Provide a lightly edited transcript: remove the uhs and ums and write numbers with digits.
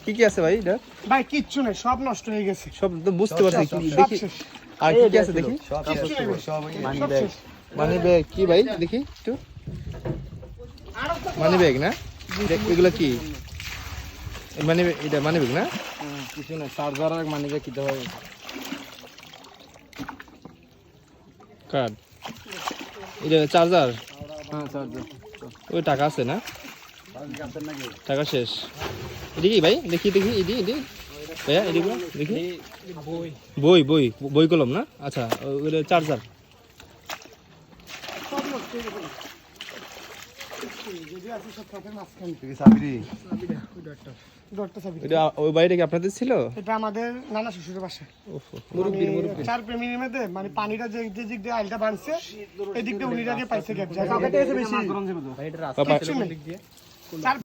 কি কি আছে ভাই এটা? ভাই কিচ্ছু নেই, সব নষ্ট হয়ে গেছে। সব তো বুঝতে পারছি, সব দেখি শেষ। আর কি কি আছে দেখি। কিচ্ছু নেই ভাই, সব সব শেষ। মানি ব্যাগ কি ভাই দেখি একটু। মানি ব্যাগ না, এগুলো কি মানি, এটা মানি ব্যাগ না? কিছু না, চার্জার আর মানি ব্যাগ কিনতে হবে। কার্ড, এটা চার্জার। হ্যাঁ চার্জার। ওই টাকা আছে না? টাকা শেষ। এটি কি ভাই দেখি দেখি, এটি এটি ভাইয়া এটিগুলো দেখি। বই বই বই কলম না? আচ্ছা ওইটা চার্জার। সব নষ্ট হয়ে গেছে। যদি আছে সব খাতের মাঝখানে। ডটটা চাবি। এটা ওই বাড়িটা কি আপনাদের ছিল? এটা আমাদের নানা শ্বশুরের বাসা। মুরব্বি। চার প্রেমীর মধ্যে মানে পানিটা যে দিক দিয়ে আইলটা বানছে, এদিক দিয়ে উনিরা দিয়ে পাইছে গ্যাপ জায়গা। পাপা কিচ্ছু নেই। চার